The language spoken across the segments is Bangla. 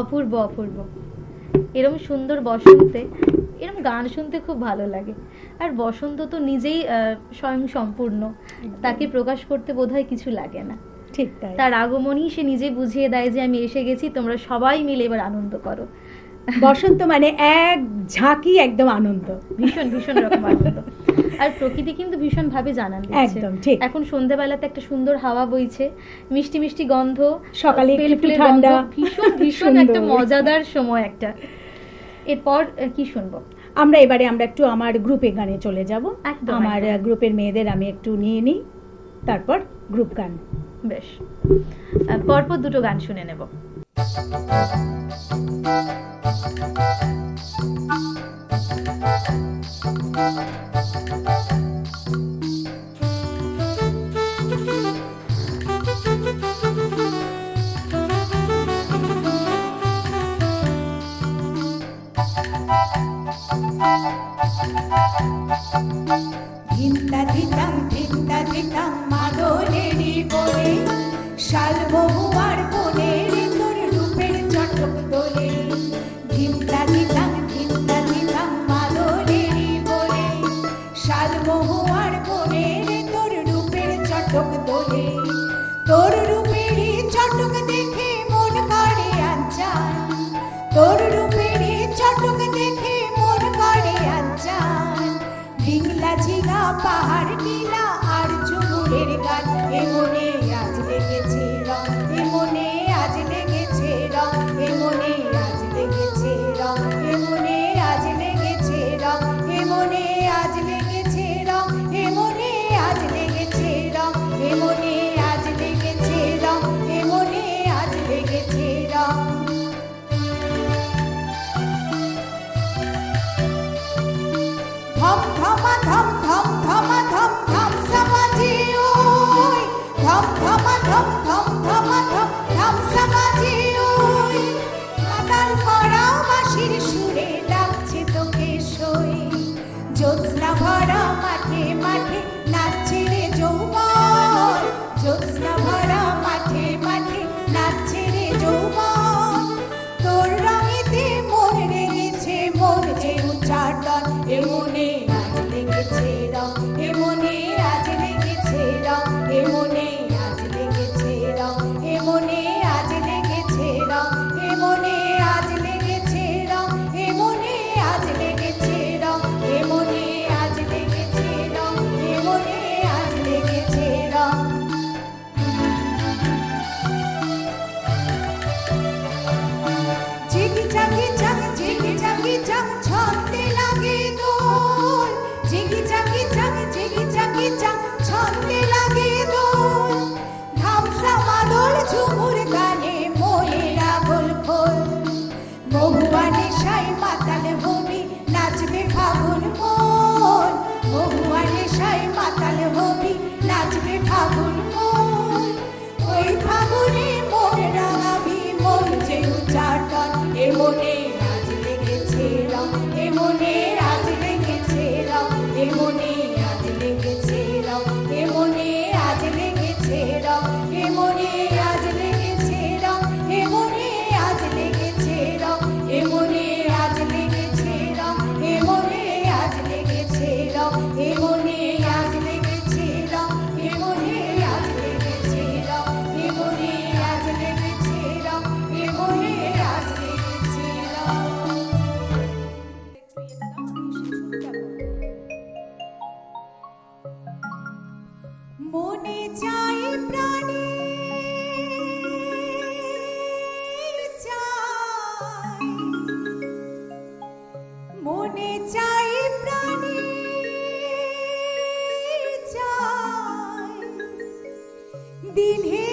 অপূর্ব অপূর্ব। এরম সুন্দর বসন্তে এরম গান শুনতে খুব ভালো লাগে। আর বসন্ত তো নিজেই স্বয়ং সম্পূর্ণ, তাকে প্রকাশ করতে বোধহয় কিছু লাগে না। ঠিক তাই। তার আগমনই সে নিজে বুঝিয়ে দেয় যে আমি এসে গেছি, তোমরা সবাই মিলে এবার আনন্দ করো। বসন্ত মানে এক ঝাঁকি একদম আনন্দ, ভীষণ ভীষণ রকম আনন্দ। আর প্রকৃতি কিন্তু ভীষণ ভাবে জানান দিচ্ছে। একদম ঠিক। এখন সন্ধ্যাবেলাতে একটা সুন্দর হাওয়া বইছে, মিষ্টি মিষ্টি গন্ধ, সকালে একটু বেলফুলের ঠান্ডা, গন্ধ, ভীষণ ভীষণ একটা মজাদার সময় একটা। এরপর কি শুনবো? আমরা একটু আমার গ্রুপে গানে চলে যাব। একদম, আমার একদম। গ্রুপের মেয়েদের আমি একটু নিয়ে নিই, তারপর গ্রুপ গান। বেশ, পরপর দুটো গান শুনে নেব। ধিন্তা ধিতাং মাদলেরই বনে, শাল মহুয়ার বনের তোর রূপের চটক দোলে। ধিন্তা ধিতাং মাদলেরই বনে, শাল মহুয়ার বনের তোর রূপের চটক দোলে। তোর রূপেরই চটক দেখে মন করে আঞ্চান, তোর রূপেরই চটক দেখে মন করে আঞ্চান। ডিংলা ঝিঙা পাহাড় নীলা আর ঝুমুরের গান, এ মনে আজ লেগেছে রং, এ মনে আজ লেগেছে রং, এ মনে আজ লেগেছে রং, এ মনে আজ লেগেছে রং, এ মনে আজ লেগেছে রং, এ মনে আজ লেগেছে রং, এ মনে আজ লেগেছে রং, এ মনে আজ লেগেছে রং। ধম ধমা ধম ধম ধমা ধম ধম সমাজে ওই, ধম ধমা ধম ধম ধমা ধম ধম সমাজে ওই। মাতাল করা বাঁশির সুরে ডাকছে তোকে সই, জ্যোৎস্না ভরা মাঠে মাঠে নাচছে রে যৌবন, জ্যোৎস্না ভরা মাঠে মাঠে নাচছে রে যৌবন। তোর রঙেতে মন রেগেছে মন যে উচ্চাটন, এ মনে আজ লেগেছে রং, এ মনে আজ লেগেছে রং, এ মনে আজ লেগেছে রং, এ মনে আজ লেগেছে রং, এ মনে আজ লেগেছে রং, এ মনে আজ লেগেছে রং, এ মনে আজ লেগেছে রং, এ মনে আজ লেগেছে রং। জিগি জাগি জাগ ছন্দে লাগে দোল, জিগি জাগি জাগ ছন্দে লাগে দোল। ধামসা মাদল ঝুমুর গানে মনের আগল খোল, মহুয়া নেশায় মাতাল হবি নাচবে ফাগুন মন, মহুয়া নেশায় মাতাল হবি নাচবে ফাগুন মন। ওই ফাগুনে মন রাঙাবি মন যে উচ্চাটন, এ মনে আজ লেগেছে রং, এ মনে আজ লেগেছে রং, এ মনে আজ লেগেছে রং, এ মনে আজ লেগেছে রং, এ মনে আজ লেগেছে রং, এ মনে আজ লেগেছে রং, এ মনে আজ লেগেছে রং, এ মনে আজ লেগেছে রং, এ মনে আজ লেগেছে রং, এ মনে আজ লেগেছে রং, এ মনে আজ লেগেছে রং, এ মনে আজ লেগেছে রং। মনে চাই প্রাণে চাই, মনে চাই প্রাণে চাই, দিনে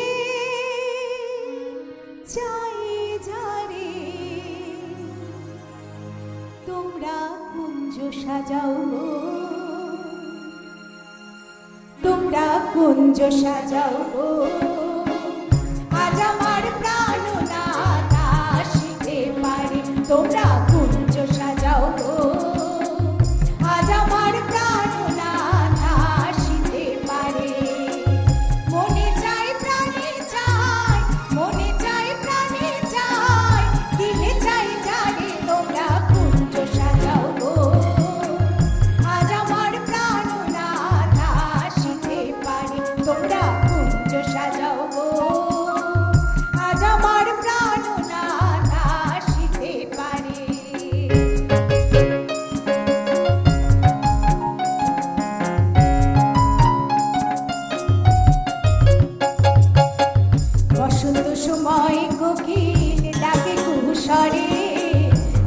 চাই যারে। তোমরা কুঞ্জ সাজাও গো, তোমরা কুঞ্জ সাজাও গো, আজ আমার প্রাণনাথ আসিতে পারে। তোমরা কুঞ্জ সাজাও গো, আজ আমার প্রাণনাথ আসিতে পারে। মনে চাই প্রাণে চাই, মনে চাই প্রাণে চাই,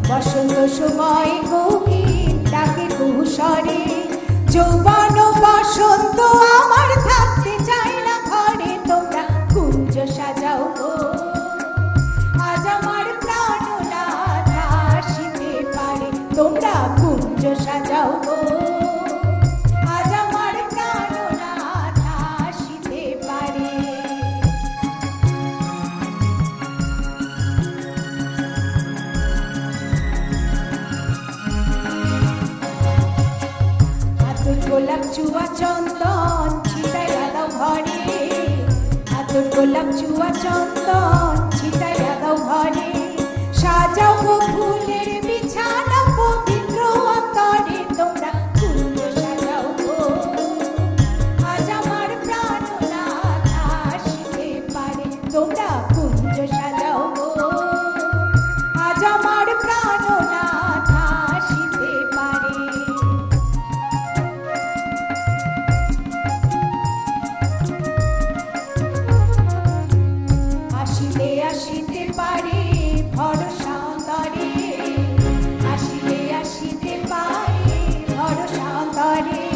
বসন্ত সময় কোকিল ডাকে কুহুসরে, যৌবন বসন্ত আমার থাকতে চাই না ঘরে, তোমরা কুঞ্জ সাজাও গো। আজ আমার প্রাণনাথ আসিতে পারে, তোমরা কুঞ্জ সাজাও গো। আজ আমার প্রাণনাথ আসিতে পারে। আতর গোলাপ চুয়া চন্দন ছিটাইয়া দাও ঘরে, আতর গোলাপ চুয়া চন্দন ছিটাইয়া দাও ঘরে, সাজাও গো ফুলের বিছানা পবিত্র অন্তরে, তোমরা কুঞ্জ সাজাও গো। আজ আমার প্রাণনাথ আসিতে পারে, তোমরা কুঞ্জ সাজাও গো। আজ আমার প্রাণনাথ আসিতে পারে। আসিলে আসিতে পারে ভরসা অন্তরে, আসিলে আসিতে পারে ভরসা অন্তরে,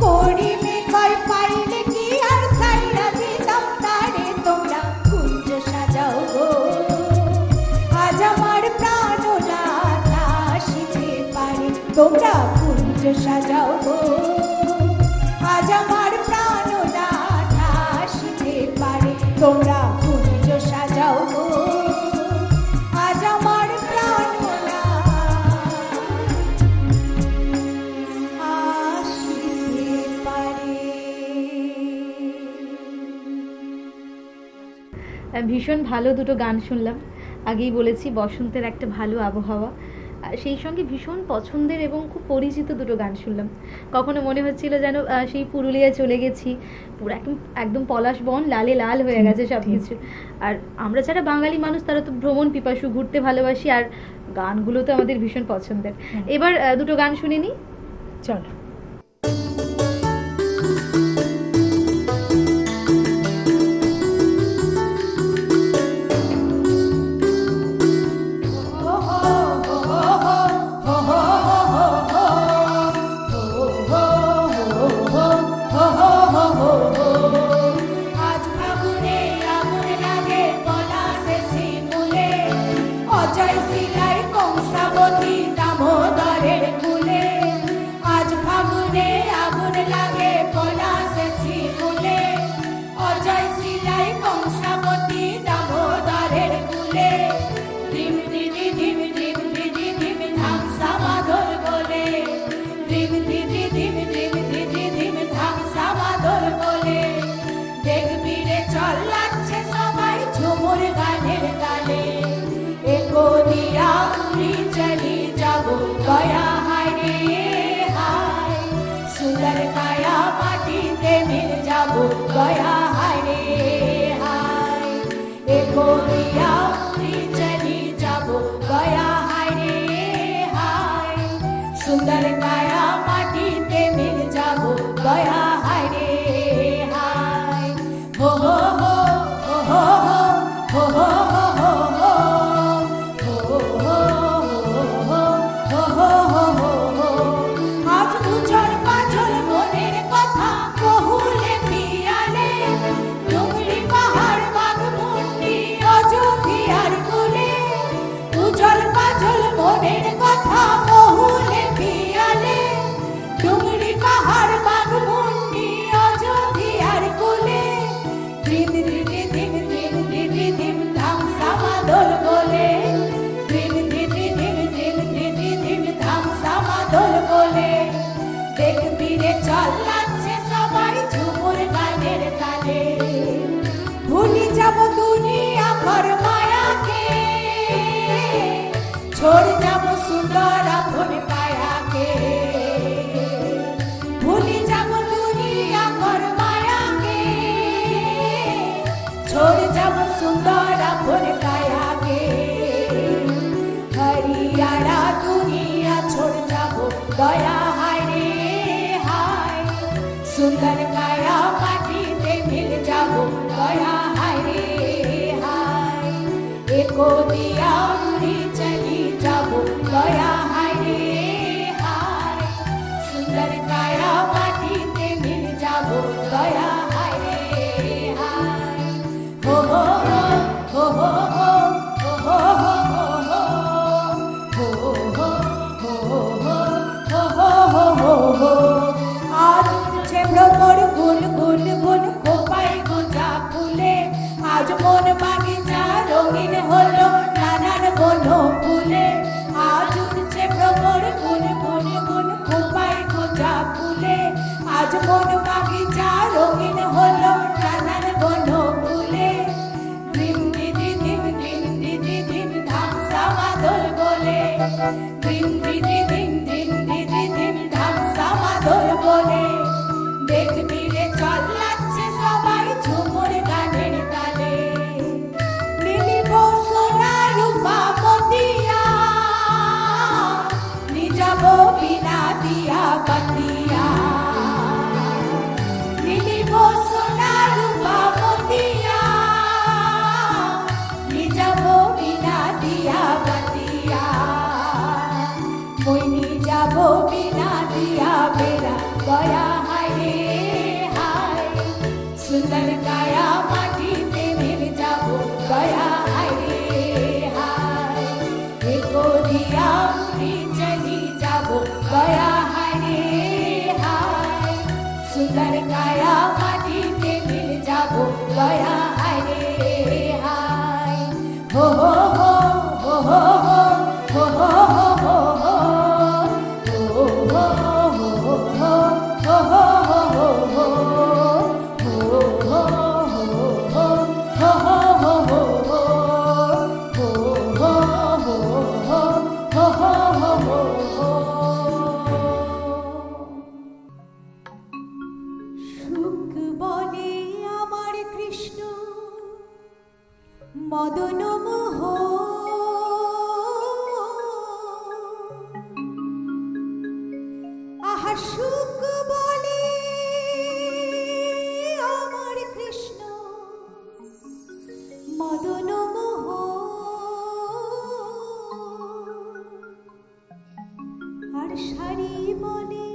করিবে কয় পাইলে কি আর সাইরা দিতাম তারে, তোমরা কুঞ্জ সাজাও গো। আজ আমার প্রাণনাথ আসিতে পারে, তোমরা কুঞ্জ সাজাও গো। আজ আমার প্রাণনাথ আসিতে পারে, তোমরা কুঞ্জ সাজাও গো। আজ আমার প্রাণনাথ আসিতে পারে। ভীষণ ভালো দুটো গান শুনলাম। আগেই বলেছি বসন্তের একটা ভালো আবহাওয়া, সেই সঙ্গে ভীষণ পছন্দের এবং খুব পরিচিত দুটো গান শুনলাম। কখনো মনে হচ্ছিল যেন সেই পুরুলিয়ায় চলে গেছি, পুরো একদম একদম পলাশ বন লালে লাল হয়ে গেছে সব কিছু। আর আমরা যারা বাঙালি মানুষ তারা তো ভ্রমণ পিপাসু, ঘুরতে ভালোবাসি, আর গানগুলো তো আমাদের ভীষণ পছন্দের। এবার দুটো গান শুনে নিই, চলো। আজ ফাগুনে আগুন লাগে পলাশে শিমুলে, অজয় শিলায় কংসাবতী দামোদরের কুলে। আজ ফাগুনে আগুন লাগে পলাশে শিমুলে, অজয় শিলায় কংসাবতী দামোদরের কুলে। ধিম দিদি ধিম ধিম দিদি ধিম ধামসা মাধর বলে, ধিম দিদি ধিম ধিম দিদি ধিম ধামসা মাধর বলে। দেখবি রে চল লাগছে সবাই ঝুমুর গানের তালে, এগো দিয়া উড়ি চলি যাব গয়া হায় রে হায়, সুন্দর কায়া মাটিতে মিল যাব গয়া হায় রে হায়। এগো দিয়া উড়ি চলি যাব গয়া হায় রে হায়, সুন্দর কায়া মাটিতে মিল যাব গয়া হায় রে হায়। হো হো হো হো হো হো হো হো আজ উজল পাজল মনের কথা কহুলে পিয়ালে, ডুংরি পাহাড় বাঘমুন্ডি অযোধ্যার কুলে। উজল পাজল মনের কথা কহুলে পিয়ালে, ডুংরি পাহাড় বাঘমুন্ডি অযোধ্যার কুলে। ধিম দিদি ধিম ধিম দিদি ধিম ধামসা মাদল বলে, ধিম দিদি ধিম ধিম দিদি ধিম ধামসা মাদল বলে। দেখবি রে চল লাগছে সবাই ঝুমুর গানের তালে, ভুলি যাব দুনিয়া ঘর মায়াকে, छोड़ যাব সুন্দর আপন কায়াকে। ভুলি যাব দুনিয়া ঘর মায়াকে, छोड़ যাব সুন্দর আপন কায়াকে। হরিয়ারা দুনিয়া छोड़ যাব দয়া হায় রে হায়, সুন্দর কায়া মাটিতে মিল যাব দয়া হায় রে হায়। एको दिया उड़ी चली যাব দিন দিদি দিন দিন দিদি দিন ধামসা মাদল বলে দেখবি রে চল্লাচ্ছে সবাই ঝুমুর গানের তালে নীলিব সোনা রূপা মতিয়া নিজাব বিনা দিয়া বাতিয়া নীলিব সোনা রূপা মতিয়া নিজাব বিনা দিয়া বাতিয়া মইনি যাব বিনা দিয়া বেড়া দয়া হায় রে হায় সুন্দর কায়া মাটিতে মিল যাব দয়া হায় রে হায় একো দিয়া উড়ি চলি যাব দয়া হায় রে হায় সুন্দর কায়া মাটিতে মিল যাব দয়া হায় রে হায় হো হো হো হো হো হো হো হো হো সুখ বলে আমার কৃষ্ণ মদন মোহ আহা সুখ বলে আমার কৃষ্ণ মদন মোহ আর শাড়ি বলে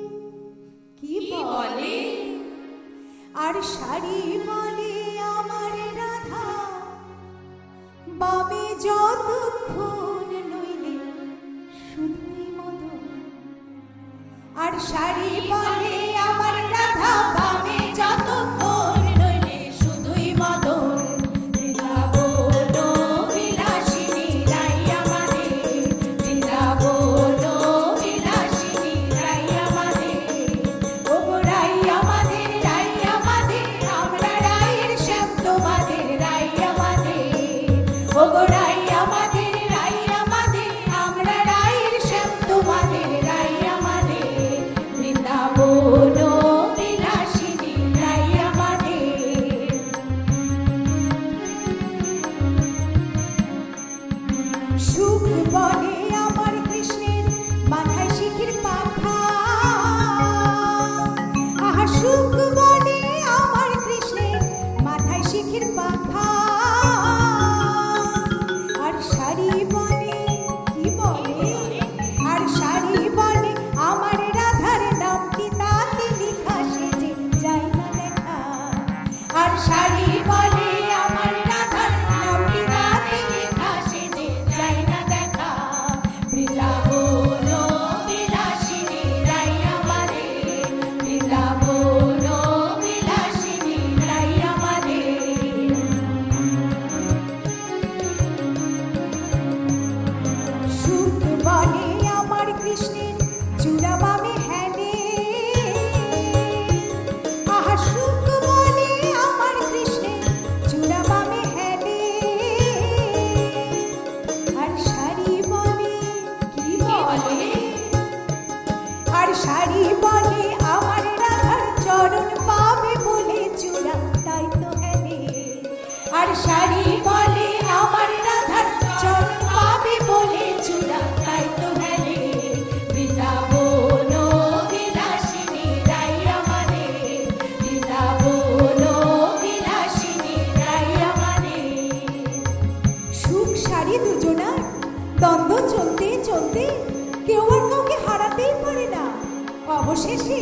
কি বলে আর শাড়ি বলে আমার রাধা বামে যতক্ষণ নইলে শুধুই মদন আর শাড়ি বলে আমার রাধা বামে যতক্ষণ নইলে শুধুই মদন বৃন্দাবন বিলাসিনী রাই আমাদের বৃন্দাবন বিলাসিনী রাই আমাদের ও রাই আমাদের আমরা রায়ের শ্যাম তোমাদের রাই আমাদের ও রাই আমাদের আমরা রায়ের শ্যাম তোমাদের রাই আমাদের বৃন্দাবন বিলাসিনী রাই আমাদের সুখ বলে আমার কৃষ্ণের মাথায় শিখির পাখা আহা সুখ বলে আমার কৃষ্ণের মাথায় শিখির পাখা আর শাড়ি বলে কি বলে আর শাড়ি বলে আমার রাধার নামটি তাতে লেখা সেজে যাই না দেখা আর শাড়ি বলে আমার রাধার নামটি তাতে লেখা সেজে যাই না দেখা বৃন্দাবন বিলাসিনী রাই আমাদের বৃন্দাবন বিলাসিনী রাই আমাদের সুখ বলে আমার কৃষ্ণের চূড়া বামে হেলে আহা সুখ বলে আমার কৃষ্ণের চূড়া বামে হেলে আর শাড়ি বলে কি বলে আর শাড়ি বলে আমার রাধার চরণ পাবে বলে চূড়া তাই তো হেলে আর শাড়ি বলে আমার রাধার চরণ পাবে বলে চূড়া তাই তো হেলে বৃন্দাবন বিলাসিনী রাই আমাদের বৃন্দাবন বিলাসিনী রাই আমাদের সুখ শাড়ি দুজনার দ্বন্দ্ব চলতে চলতে কেউ আর কাউকে হারাতেই পারে না অবশেষে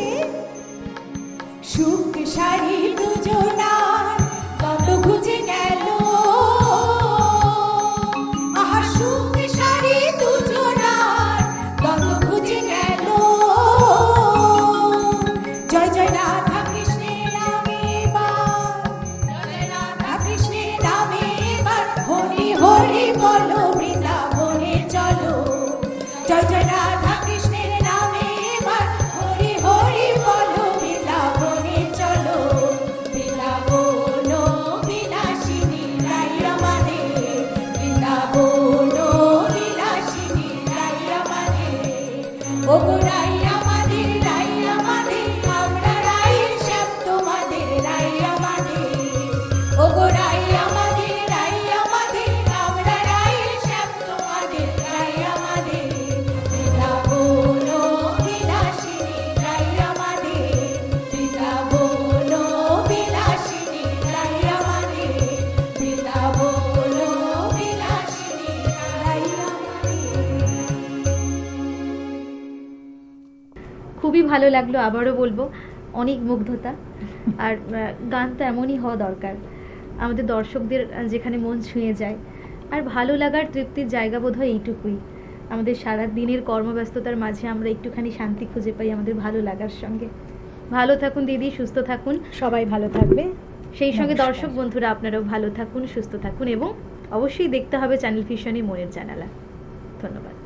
সুখ শাড়ি দুজনার দ্বন্দ্ব ঘুচে গেল আহা সুখ শাড়ি দুজনার দ্বন্দ্ব ঘুচে গেল জয় জয় রাধা কৃষ্ণের নামে এবার জয় রাধা কৃষ্ণের নামে এবার হরি হরি বলো বৃন্দাবনে চলো জয় জয় রাধা কৃষ্ণের নামে এবার হরি হরি বলো বৃন্দাবনে চলো বৃন্দাবন বিলাসিনী রাই আমাদের বৃন্দাবন বিলাসিনী রাই আমাদের ওগো রাই আমাদের, রাই আমাদের, আমরা রাইয়ের শ্যাম তোমাদের, রাই আমাদের। ওগো রাই আমাদের, রাই আমাদের, আমরা রাইয়ের শ্যাম তোমাদের, রাই আমাদের। বৃন্দাবন বিলাসিনী রাই আমাদের, বৃন্দাবন বিলাসিনী রাই আমাদের, বৃন্দাবন বিলাসিনী রাই আমাদের। খুবই ভালো লাগলো, আবারও বলবো অনেক মুগ্ধতা। আর গান তো এমনই হওয়া দরকার, আমাদের দর্শকদের যেখানে মন ছুঁয়ে যায়। আর ভালো লাগার তৃপ্তির জায়গা বোধহয় এইটুকুই, আমাদের সারা দিনের কর্মব্যস্ততার মাঝে আমরা একটুখানি শান্তি খুঁজে পাই আমাদের ভালো লাগার সঙ্গে। ভালো থাকুন দিদি, সুস্থ থাকুন। সবাই ভালো থাকবে। সেই সঙ্গে নমস্কার। দর্শক বন্ধুরা আপনারাও ভালো থাকুন, সুস্থ থাকুন এবং অবশ্যই দেখতে হবে চ্যানেল ভিশনে মনের জানালা। ধন্যবাদ।